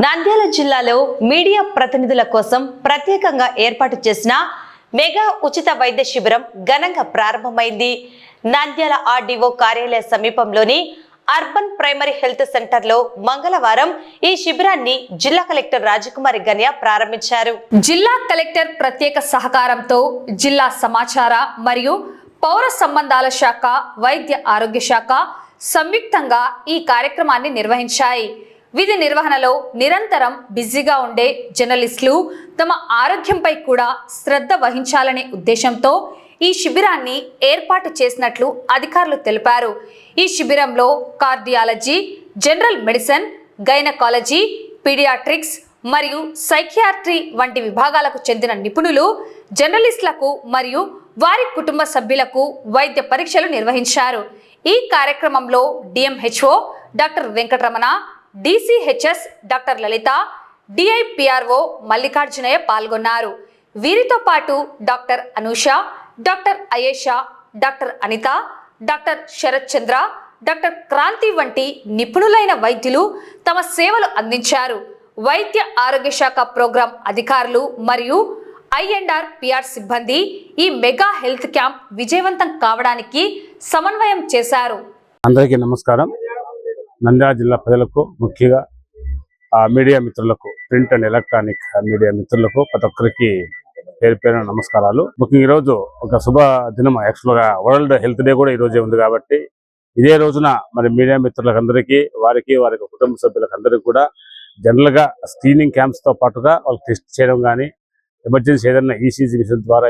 నంద్యాల జిల్లాలో మీడియా ప్రతినిధుల కోసం ప్రత్యేకంగా ఏర్పాటు చేసిన మెగా ఉచిత వైద్య శిబిరం ఘనంగా ప్రారంభమైంది. నంద్యాల ఆర్డీఓ కార్యాలయ సమీపంలోని అర్బన్ ప్రైమరీ హెల్త్ సెంటర్లో మంగళవారం ఈ శిబిరాన్ని జిల్లా కలెక్టర్ రాజకుమారి గన్య ప్రారంభించారు. జిల్లా కలెక్టర్ ప్రత్యేక సహకారంతో జిల్లా సమాచార మరియు పౌర సంబంధాల శాఖ, వైద్య ఆరోగ్య శాఖ సంయుక్తంగా ఈ కార్యక్రమాన్ని నిర్వహించాయి. విధి నిర్వహణలో నిరంతరం బిజీగా ఉండే జర్నలిస్టులు తమ ఆరోగ్యంపై కూడా శ్రద్ధ వహించాలనే ఉద్దేశంతో ఈ శిబిరాన్ని ఏర్పాటు చేసినట్లు అధికారులు తెలిపారు. ఈ శిబిరంలో cardiology, general medicine, gynaecology, paediatrics మరియు సైకియాట్రీ వంటి విభాగాలకు చెందిన నిపుణులు జర్నలిస్టులకు మరియు వారి కుటుంబ సభ్యులకు వైద్య పరీక్షలు నిర్వహించారు. ఈ కార్యక్రమంలో DMHO doctor Venkataramana, DCHS doctor Lalitha, DIPRO Mallikarjunaiah పాల్గొన్నారు. వీరితో పాటు doctor Anusha, doctor Ayesha, doctor Anitha, doctor Sarath Chandra, doctor Kranthi వంటి నిపుణులైన వైద్యులు తమ సేవలు అందించారు. వైద్య ఆరోగ్య శాఖ ప్రోగ్రాం అధికారులు మరియు ఐఎండ్ఆర్ పిఆర్ సిబ్బంది ఈ మెగా హెల్త్ క్యాంప్ విజయవంతం కావడానికి సమన్వయం చేశారు. అందరికీ నమస్కారం. నంద్యాల జిల్లా ప్రజలకు, ముఖ్యంగా మీడియా మిత్రులకు, ప్రింట్ అండ్ ఎలక్ట్రానిక్ మీడియా మిత్రులకు ప్రతి ఒక్కరికి పేరు పేరున నమస్కారాలు. ముఖ్యంగా ఈరోజు ఒక శుభ దినం. యాక్చువల్గా వరల్డ్ హెల్త్ డే కూడా ఈరోజే ఉంది కాబట్టి ఇదే రోజున మరి మీడియా మిత్రులకు అందరికీ, వారి కుటుంబ సభ్యులకు అందరికీ కూడా జనరల్గా స్క్రీనింగ్ క్యాంప్స్తో పాటుగా వాళ్ళు టెస్ట్ చేయడం కానీ, ఎమర్జెన్సీ ఏదైనా ఈసీజీ మిషన్ ద్వారా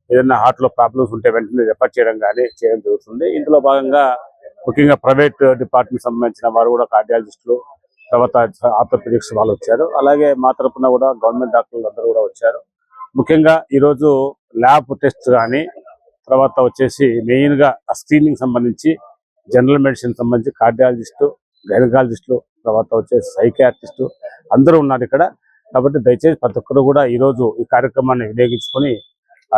ఏదైనా హార్ట్లో ప్రాబ్లమ్స్ ఉంటే వెంటనే రెఫర్ చేయడం కానీ చేయడం జరుగుతుంది. ఇందులో భాగంగా ముఖ్యంగా ప్రైవేట్ డిపార్ట్మెంట్ సంబంధించిన వారు కూడా, కార్డియాలజిస్టులు, తర్వాత ఆర్థోపెడిక్స్ వాళ్ళు వచ్చారు. అలాగే మా తరఫున కూడా గవర్నమెంట్ డాక్టర్లు అందరూ కూడా వచ్చారు. ముఖ్యంగా ఈరోజు ల్యాబ్ టెస్ట్ కానీ, తర్వాత వచ్చేసి మెయిన్గా స్క్రీనింగ్ సంబంధించి జనరల్ మెడిసిన్ సంబంధించి కార్డియాలజిస్టు, గైనకాలజిస్టులు, తర్వాత వచ్చేసి సైకియాట్రిస్టు అందరూ ఉన్నారు ఇక్కడ. కాబట్టి దయచేసి ప్రతి ఒక్కరు కూడా ఈరోజు ఈ కార్యక్రమాన్ని వినియోగించుకొని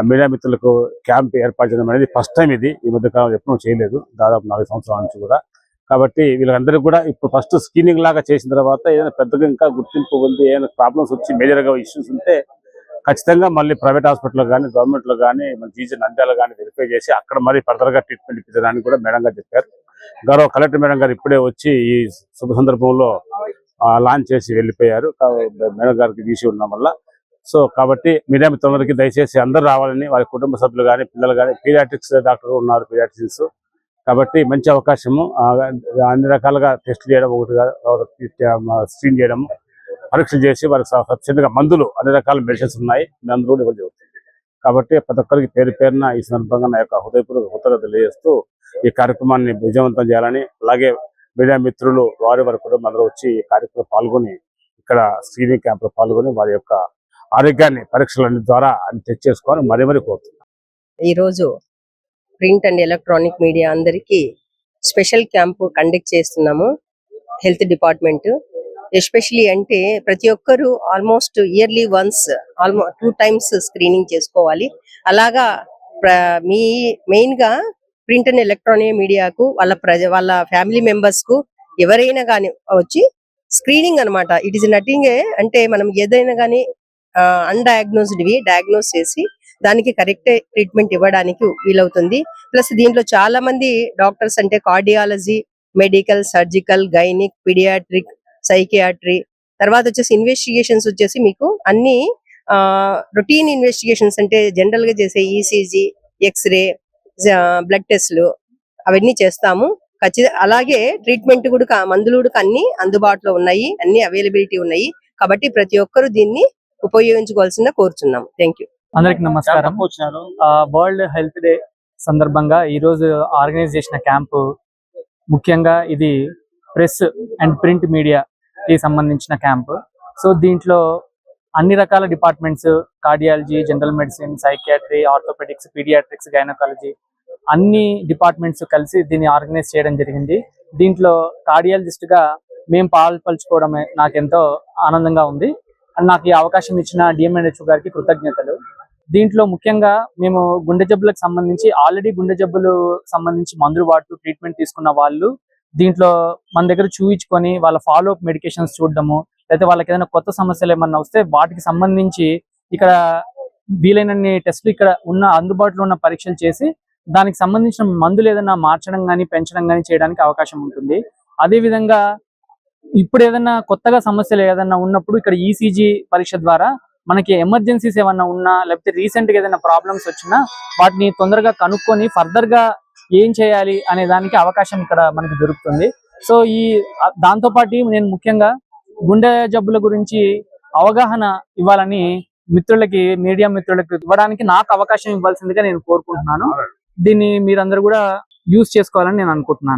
మీడియా మిత్రులకు క్యాంప్ ఏర్పాటు చేయడం అనేది ఫస్ట్ టైం. ఇది ఈ మధ్య కాలం ఎప్పుడూ చేయలేదు, దాదాపు 4 సంవత్సరాల నుంచి కూడా. కాబట్టి వీళ్ళందరికీ కూడా ఇప్పుడు ఫస్ట్ స్క్రీనింగ్ లాగా చేసిన తర్వాత ఏదైనా పెద్దగా ఇంకా గుర్తింపు ఉంది, ఏదైనా ప్రాబ్లమ్స్ వచ్చి మేజర్గా ఇష్యూస్ ఉంటే ఖచ్చితంగా మళ్ళీ ప్రైవేట్ హాస్పిటల్లో కానీ, గవర్నమెంట్లో కానీ, మన జీజీ నంద్యాల కానీ వెరిఫై చేసి అక్కడ మరీ ఫర్దర్గా ట్రీట్మెంట్ ఇప్పించడానికి కూడా మేడం గారు చెప్పారు. గౌరవ కలెక్టర్ మేడం గారు ఇప్పుడే వచ్చి ఈ శుభ సందర్భంలో లాంచ్ చేసి వెళ్ళిపోయారు. మేడం గారికి వీసి ఉండడం వల్ల. సో కాబట్టి మీడియా మిత్రులందరికీ దయచేసి అందరూ రావాలని, వారి కుటుంబ సభ్యులు కానీ, పిల్లలు కానీ, పీడియాట్రిక్స్ డాక్టర్ ఉన్నారు, పీడియాట్రిషియన్స్. కాబట్టి మంచి అవకాశము. అన్ని రకాలుగా టెస్ట్ చేయడం, ఒకటిగా స్క్రీన్ చేయడం, పరీక్షలు చేసి వారికి సబ్సిడీగా మందులు, అన్ని రకాల మెడిసిన్స్ ఉన్నాయి, మందులు కూడా ఇవ్వడం జరుగుతుంది. కాబట్టి ప్రతి ఒక్కరికి పేరు పేరున ఈ సందర్భంగా నా యొక్క హృదయపూర్వక కృతజ్ఞతలు తెలియజేస్తూ ఈ కార్యక్రమాన్ని విజయవంతం చేయాలని, అలాగే మీడియా మిత్రులు వారి కుటుంబం అందరూ వచ్చి ఈ కార్యక్రమంలో పాల్గొని, ఇక్కడ స్క్రీనింగ్ క్యాంప్లో పాల్గొని వారి యొక్క ఆరోగ్యాన్ని పరీక్షలన్నిటి ద్వారా టెస్ట్ చేసుకోవాలని మరీ కోరుతున్నాను. ఈరోజు ప్రింట్ అండ్ ఎలక్ట్రానిక్ మీడియా అందరికీ స్పెషల్ క్యాంపు కండక్ట్ చేస్తున్నాము. హెల్త్ డిపార్ట్మెంట్ ఎస్పెషలీ అంటే ప్రతి ఒక్కరు almost yearly once 2 times screening చేసుకోవాలి. అలాగా మెయిన్ గా ప్రింట్ అండ్ ఎలక్ట్రానిక్ మీడియాకు వాళ్ళ ఫ్యామిలీ మెంబర్స్ కు ఎవరైనా కానీ వచ్చి స్క్రీనింగ్ అన్నమాట. ఇట్ ఈస్ నథింగ్ అంటే మనం ఏదైనా కానీ అన్డయాగ్నోస్డ్వి డయాగ్నోస్ చేసి దానికి కరెక్ట్ ట్రీట్మెంట్ ఇవ్వడానికి వీలవుతుంది. ప్లస్ దీంట్లో చాలా మంది డాక్టర్స్ అంటే cardiology, medical, surgical, gynaec, paediatric, psychiatry, తర్వాత వచ్చేసి ఇన్వెస్టిగేషన్స్ వచ్చేసి మీకు అన్ని రొటీన్ ఇన్వెస్టిగేషన్స్ అంటే జనరల్ గా చేసే ఈసీజీ, ఎక్స్రే, బ్లడ్ టెస్ట్లు అవన్నీ చేస్తాము. అలాగే ట్రీట్మెంట్ కూడా, మందులు కూడా అన్ని అందుబాటులో ఉన్నాయి, అన్ని అవైలబిలిటీ ఉన్నాయి. కాబట్టి ప్రతి ఒక్కరు దీన్ని ఉపయోగించుకోవాల్సిందిగా కోరుచున్నాం. Thank you. అందరికి నమస్కారం. వరల్డ్ హెల్త్ డే సందర్భంగా ఈ రోజు ఆర్గనైజ్ చేసిన క్యాంపు, ముఖ్యంగా ఇది ప్రెస్ అండ్ ప్రింట్ మీడియాకి సంబంధించిన క్యాంపు. సో దీంట్లో అన్ని రకాల departments, cardiology, general medicine, psychiatry, orthopaedics, paediatrics, gynaecology అన్ని డిపార్ట్మెంట్స్ కలిసి దీన్ని ఆర్గనైజ్ చేయడం జరిగింది. దీంట్లో కార్డియాలజిస్ట్ గా మేము పాల్పంచుకోవడమే నాకు ఎంతో ఆనందంగా ఉంది. నాకు ఈ అవకాశం ఇచ్చిన డిఎంహెచ్ఓ గారికి కృతజ్ఞతలు. దీంట్లో ముఖ్యంగా మేము గుండె జబ్బులకు సంబంధించి ఆల్రెడీ గుండె జబ్బులు సంబంధించి మందులు వాడుతూ ట్రీట్మెంట్ తీసుకున్న వాళ్ళు దీంట్లో మన దగ్గర చూయించుకొని వాళ్ళ ఫాలో అప్ మెడికేషన్స్ చూడడము, లేకపోతే వాళ్ళకి ఏదైనా కొత్త సమస్యలు ఏమన్నా వస్తే వాటికి సంబంధించి ఇక్కడ వీలైనన్ని టెస్టులు ఇక్కడ ఉన్న అందుబాటులో ఉన్న పరీక్షలు చేసి దానికి సంబంధించిన మందులు ఏదైనా మార్చడం కానీ పెంచడం కానీ చేయడానికి అవకాశం ఉంటుంది. అదేవిధంగా ఇప్పుడు ఏదైనా కొత్తగా సమస్యలు ఏదైనా ఉన్నప్పుడు ఇక్కడ ఈసీజీ పరీక్ష ద్వారా మనకి ఎమర్జెన్సీస్ ఏమన్నా ఉన్నా లేకపోతే రీసెంట్ గా ఏదైనా ప్రాబ్లమ్స్ వచ్చినా వాటిని తొందరగా కనుక్కొని ఫర్దర్ గా ఏం చేయాలి అనే దానికి అవకాశం ఇక్కడ మనకి దొరుకుతుంది. సో దాంతో పాటు నేను ముఖ్యంగా గుండె జబ్బుల గురించి అవగాహన ఇవ్వాలని మీడియా మిత్రులకి ఇవ్వడానికి నాకు అవకాశం ఇవ్వాల్సిందిగా నేను కోరుకుంటున్నాను. దీన్ని మీరందరూ కూడా యూజ్ చేసుకోవాలని నేను అనుకుంటున్నాను.